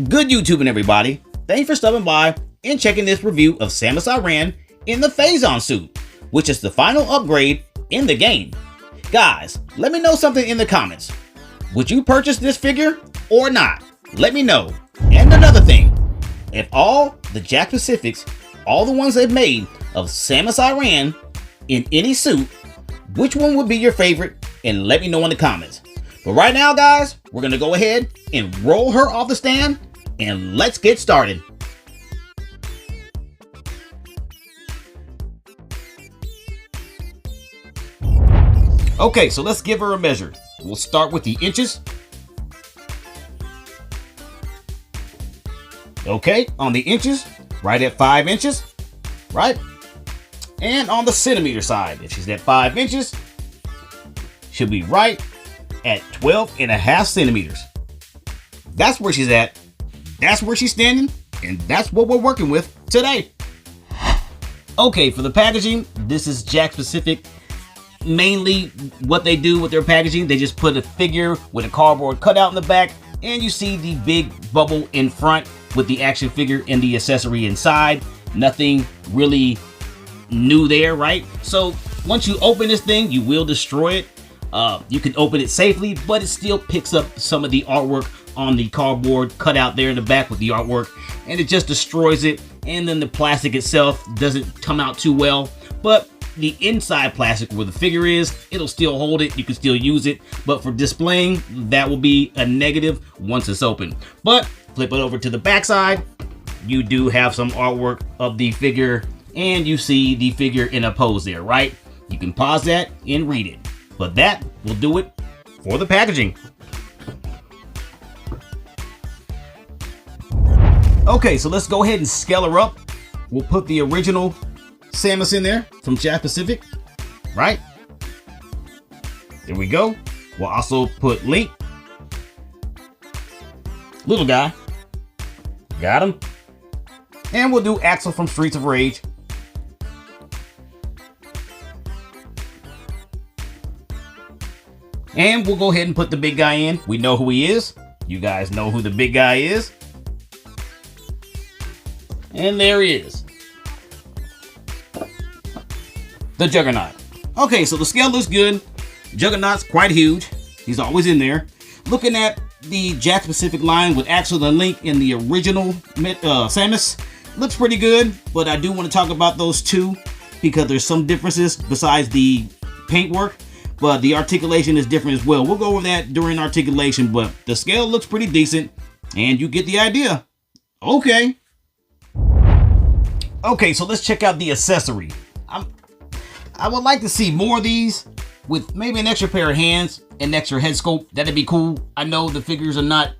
Good YouTube and everybody, thanks for stopping by and checking this review of Samus Aran in the Phazon suit, which is the final upgrade in the game. Guys, let me know something in the comments. Would you purchase this figure or not? Let me know. And another thing, if all the Jakks Pacifics, all the ones they've made of Samus Aran in any suit, which one would be your favorite? And let me know in the comments. But right now, guys, we're going to go ahead and roll her off the stand and let's get started. Okay, so let's give her a measure. We'll start with the inches. Okay, on the inches, right at 5 inches, right? And on the centimeter side, if she's at 5 inches, she'll be right at 12.5 centimeters. That's where she's at. That's where she's standing. And that's what we're working with today. Okay, for the packaging, this is Jakks Pacific. Mainly what they do with their packaging, they just put a figure with a cardboard cutout in the back, and you see the big bubble in front with the action figure and the accessory inside. Nothing really new there, right? So once you open this thing, you will destroy it. You can open it safely, but it still picks up some of the artwork on the cardboard cutout there in the back with the artwork, and it just destroys it. And then the plastic itself doesn't come out too well, but the inside plastic where the figure is, it'll still hold it. You can still use it, but for displaying, that will be a negative once it's open. But flip it over to the back side, you do have some artwork of the figure, and you see the figure in a pose there, right? You can pause that and read it. But that will do it for the packaging. Okay, so let's go ahead and scale her up. We'll put the original Samus in there from Jakks Pacific, right? There we go. We'll also put Link. Little guy. Got him. And we'll do Axel from Streets of Rage. And we'll go ahead and put the big guy in. We know who he is. You guys know who the big guy is. And there he is. The Juggernaut. Okay, so the scale looks good. Juggernaut's quite huge. He's always in there. Looking at the Jakks Pacific line with Axel and Link in the original Samus, looks pretty good. But I do want to talk about those two because there's some differences besides the paintwork. But the articulation is different as well. We'll go over that during articulation, but the scale looks pretty decent, and you get the idea. Okay. Okay, so let's check out the accessory. I would like to see more of these with maybe an extra pair of hands and extra head sculpt. That'd be cool. I know the figures are not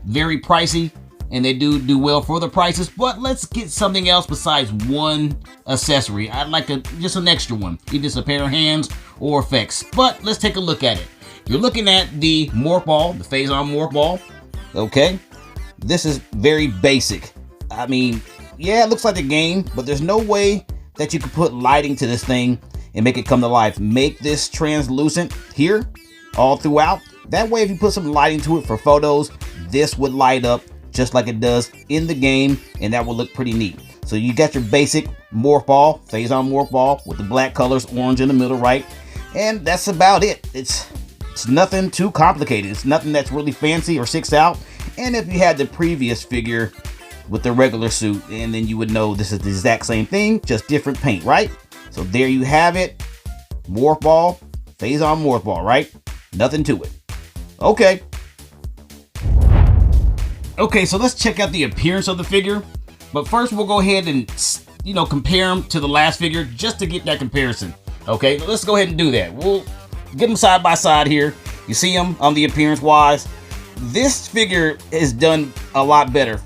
very pricey, and they do well for the prices, but let's get something else besides one accessory. I'd like just an extra one, either just a pair of hands or effects. But let's take a look at it. You're looking at the Morph Ball, the Phazon Morph Ball. Okay, this is very basic. I mean, yeah, it looks like a game, but there's no way that you could put lighting to this thing and make it come to life. Make this translucent here all throughout. That way, if you put some lighting to it for photos, this would light up just like it does in the game, and that will look pretty neat. So you got your basic Morph Ball, Phazon Morph Ball with the black colors, orange in the middle, right? And that's about it. It's nothing too complicated. It's nothing that's really fancy or sticks out. And if you had the previous figure with the regular suit, and then you would know this is the exact same thing, just different paint, right? So there you have it. Morph Ball, Phazon Morph Ball, right? Nothing to it. Okay. Okay, so let's check out the appearance of the figure. But first, we'll go ahead and, compare them to the last figure just to get that comparison. Okay, let's go ahead and do that. We'll get them side by side here. You see them on the appearance wise. This figure is done a lot better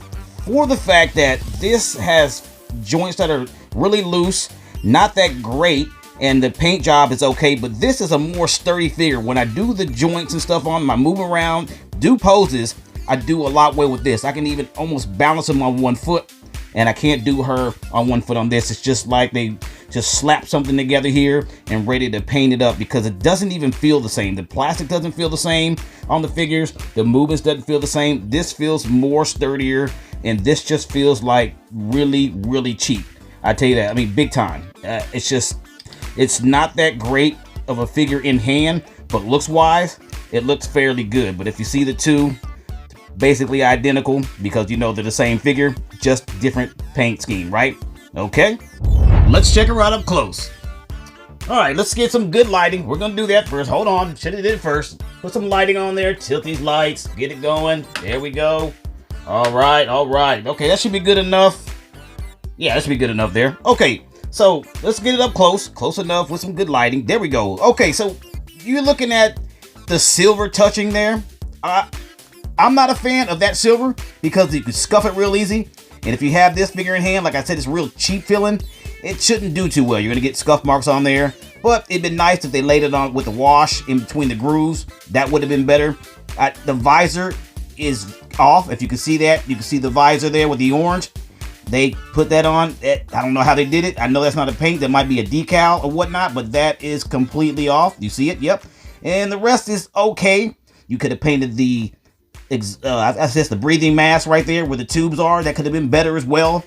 for the fact that this has joints that are really loose, not that great, and the paint job is okay, but this is a more sturdy figure. When I do the joints and stuff on them, I move around, do poses, I do a lot well with this. I can even almost balance them on one foot, and I can't do her on one foot on this. It's just like they just slap something together here and ready to paint it up, because it doesn't even feel the same. The plastic doesn't feel the same on the figures. The movements doesn't feel the same. This feels more sturdier, and this just feels like really, really cheap. I tell you that. I mean, big time. It's not that great of a figure in hand, but looks wise, it looks fairly good. But if you see the two, basically identical, because you know they're the same figure, just different paint scheme, right? Okay, let's check her out up close. All right, let's get some good lighting. We're gonna do that first. Hold on, should have did it first. Put some lighting on there, tilt these lights, get it going. There we go. All right. Okay, that should be good enough. Yeah, that should be good enough there. Okay, so let's get it up close enough with some good lighting. There we go. Okay, so you're looking at the silver touching there. I'm not a fan of that silver because you can scuff it real easy. And if you have this figure in hand, like I said, it's real cheap feeling. It shouldn't do too well. You're gonna get scuff marks on there. But it'd been nice if they laid it on with the wash in between the grooves. That would have been better. The visor is off. If you can see that, you can see the visor there with the orange. They put that on. I don't know how they did it. I know that's not a paint. That might be a decal or whatnot, but that is completely off. You see it? Yep. And the rest is okay. You could have painted the, I guess the breathing mask right there where the tubes are. That could have been better as well.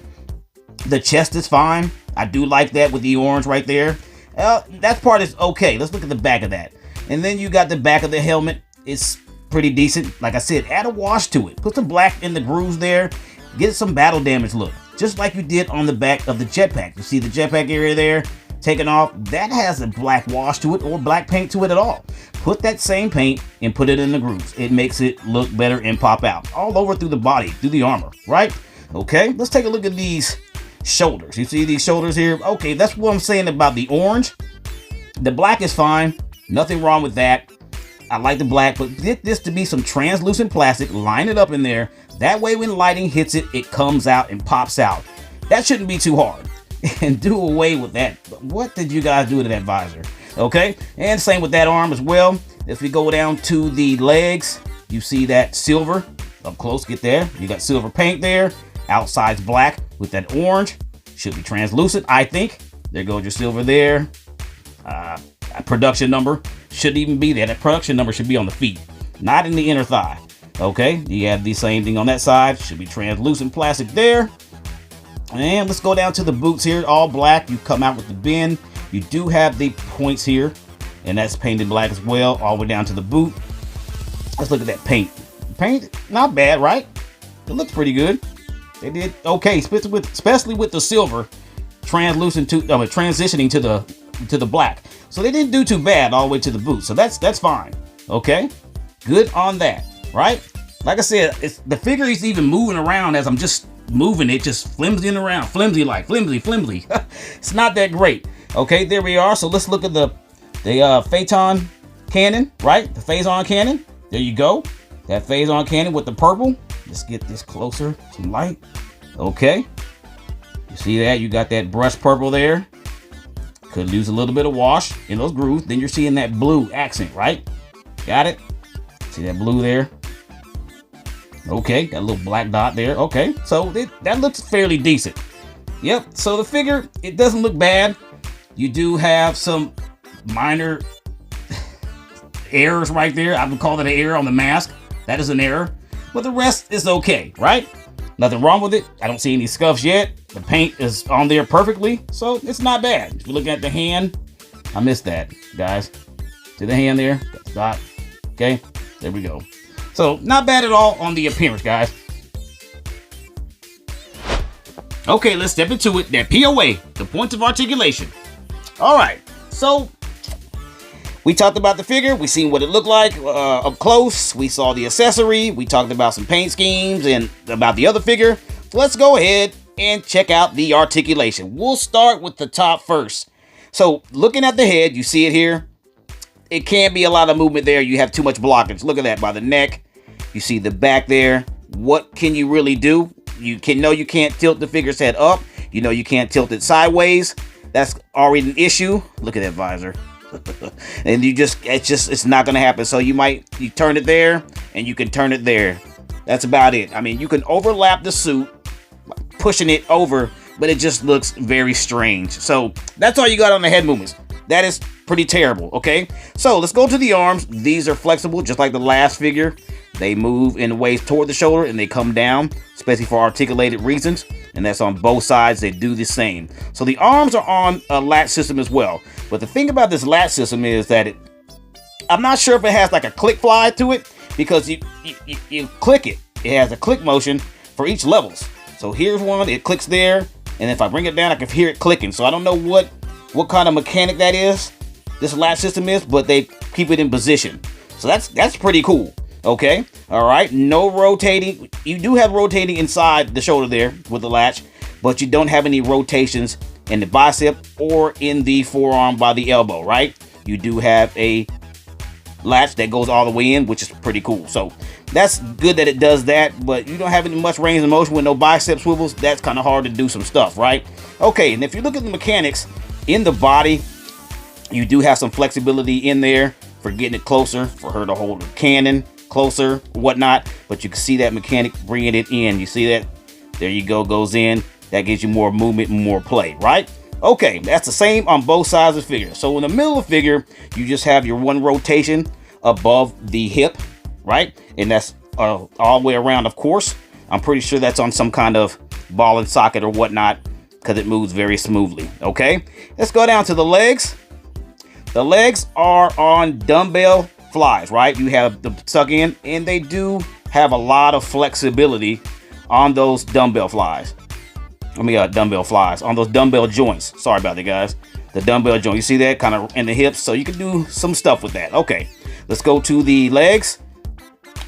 The chest is fine. I do like that with the orange right there. That part is okay. Let's look at the back of that. And then you got the back of the helmet. It's pretty decent. Like I said, add a wash to it. Put some black in the grooves there. Get some battle damage look. Just like you did on the back of the jetpack. You see the jetpack area there taken off? That has a black wash to it or black paint to it at all. Put that same paint and put it in the grooves. It makes it look better and pop out all over through the body, through the armor, right? Okay, let's take a look at these shoulders. You see these shoulders here? Okay, that's what I'm saying about the orange. The black is fine. Nothing wrong with that. I like the black, but get this to be some translucent plastic. Line it up in there. That way when lighting hits it, it comes out and pops out. That shouldn't be too hard. And do away with that. What did you guys do to that visor? Okay, and same with that arm as well. If we go down to the legs, you see that silver up close. Get there. You got silver paint there. Outside's black with that orange. Should be translucent, I think. There goes your silver there. Production number shouldn't even be there. That production number should be on the feet, not in the inner thigh. Okay, you have the same thing on that side. Should be translucent plastic there. And let's go down to the boots here, all black. You come out with the bin. You do have the points here, and that's painted black as well, all the way down to the boot. Let's look at that paint. Paint, not bad, right? It looks pretty good. They did okay, especially with the silver translucent to transitioning to the black. So they didn't do too bad all the way to the boot. So that's fine. Okay, good on that, right? Like I said, the figure is even moving around as I'm just moving it, just flimsying around, flimsy. It's not that great. Okay, there we are. So let's look at the Phaeton cannon, right? The Phazon cannon. There you go. That Phazon cannon with the purple. Let's get this closer, some light. Okay, you see that? You got that brush purple there. Could lose a little bit of wash in those grooves. Then you're seeing that blue accent, right? Got it? See that blue there? Okay, got a little black dot there. Okay, so that looks fairly decent. Yep, so the figure, it doesn't look bad. You do have some minor errors right there. I would call that an error on the mask. That is an error. But the rest is okay, right? Nothing wrong with it. I don't see any scuffs yet. The paint is on there perfectly, so it's not bad. If you look at the hand, I missed that, guys. See the hand there? Got the dot. Okay, there we go. So not bad at all on the appearance, guys. Okay, let's step into it. That POA, the points of articulation. All right, so we talked about the figure. We seen what it looked like up close. We saw the accessory. We talked about some paint schemes and about the other figure. So let's go ahead and check out the articulation. We'll start with the top first. So looking at the head, you see it here. It can't be a lot of movement there. You have too much blockage. Look at that by the neck. You see the back there. What can you really do? You can't tilt the figure's head up. You know you can't tilt it sideways. That's already an issue. Look at that visor. And it's not gonna happen. So you turn it there and you can turn it there. That's about it. I mean, you can overlap the suit, pushing it over but it just looks very strange. So that's all you got on the head movements. That is pretty terrible, okay? So let's go to the arms. These are flexible, just like the last figure. They move in ways toward the shoulder and they come down, especially for articulated reasons. And that's on both sides. They do the same. So the arms are on a latch system as well. But the thing about this latch system is that I'm not sure if it has like a click fly to it, because you click it. It has a click motion for each levels. So here's one, it clicks there, and if I bring it down, I can hear it clicking. So I don't know what kind of mechanic that is, this latch system is, but they keep it in position. So that's pretty cool. Okay, all right, no rotating. You do have rotating inside the shoulder there with the latch, but you don't have any rotations in the bicep or in the forearm by the elbow, right? You do have a latch that goes all the way in, which is pretty cool. So that's good that it does that, but you don't have any much range of motion with no bicep swivels. That's kind of hard to do some stuff, right? Okay, and if you look at the mechanics in the body, you do have some flexibility in there for getting it closer, for her to hold the cannon closer, whatnot. But you can see that mechanic bringing it in. You see that? There you go, goes in. That gives you more movement and more play, right? Okay, that's the same on both sides of the figure. So in the middle of the figure, you just have your one rotation above the hip, right? And that's all the way around, of course. I'm pretty sure that's on some kind of ball and socket or whatnot, because it moves very smoothly. Okay, let's go down to the legs. The legs are on dumbbell flies, right? You have the tuck in, and they do have a lot of flexibility on those dumbbell flies. Dumbbell flies on those dumbbell joints. Sorry about that, guys. The dumbbell joint. You see that kind of in the hips, so you can do some stuff with that. Okay, let's go to the legs.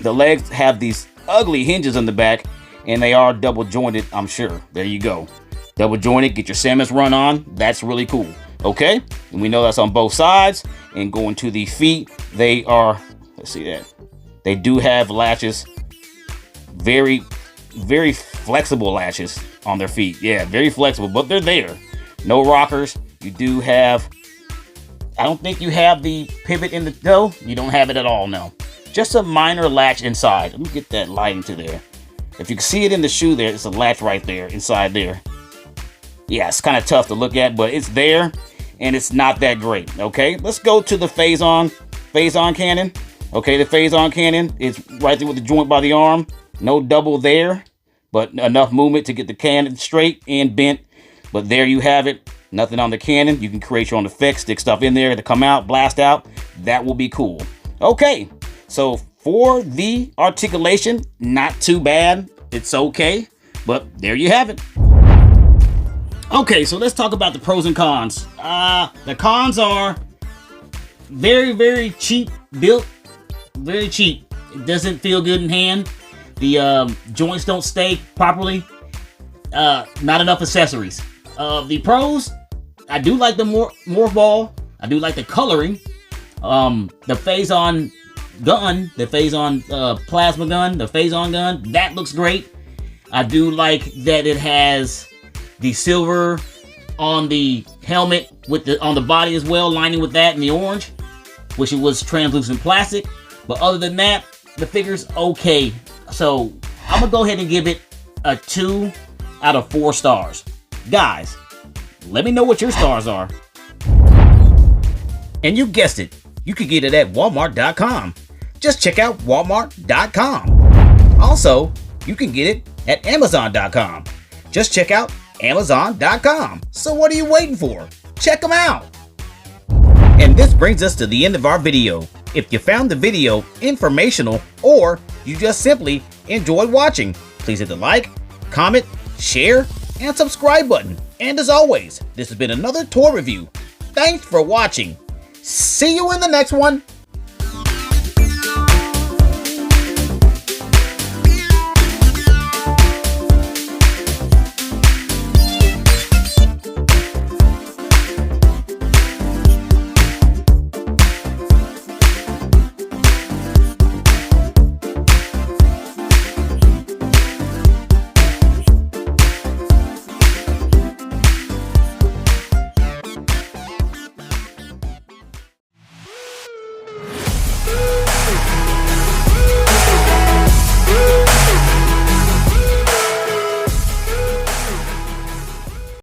The legs have these ugly hinges on the back, and they are double jointed, I'm sure. There you go. Double jointed. Get your Samus run on. That's really cool. Okay, and we know that's on both sides. And going to the feet, they are, let's see that. They do have latches. Very, very flexible latches on their feet. Yeah, very flexible, but they're there. No rockers. You do have, I don't think you have the pivot in the toe. You don't have it at all, no. Just a minor latch inside. Let me get that light into there. If you can see it in the shoe there, it's a latch right there, inside there. Yeah, it's kind of tough to look at, but it's there, and it's not that great. Okay, let's go to the Phazon cannon. Okay, the Phazon cannon is right there with the joint by the arm. No double there, but enough movement to get the cannon straight and bent. But there you have it. Nothing on the cannon. You can create your own effects, stick stuff in there to come out, blast out. That will be cool. Okay, so for the articulation, not too bad. It's okay, but there you have it. Okay, so let's talk about the pros and cons. The cons are very, very cheap built. Very cheap. It doesn't feel good in hand. The joints don't stay properly. Not enough accessories. The pros, I do like the morph ball. I do like the coloring. The Phazon gun, the Phazon plasma gun, the Phazon gun, that looks great. I do like that it has the silver on the helmet with on the body as well, lining with that, and the orange, which it was translucent plastic. But other than that, the figure's okay. So I'm gonna go ahead and give it a 2 out of 4 stars. Guys, let me know what your stars are. And you guessed it, you could get it at Walmart.com. Just check out Walmart.com. Also, you can get it at Amazon.com. Just check out Amazon.com. So what are you waiting for? Check them out. And this brings us to the end of our video. If you found the video informational, or you just simply enjoyed watching, please hit the like, comment, share, and subscribe button. And as always, this has been another toy review. Thanks for watching. See you in the next one.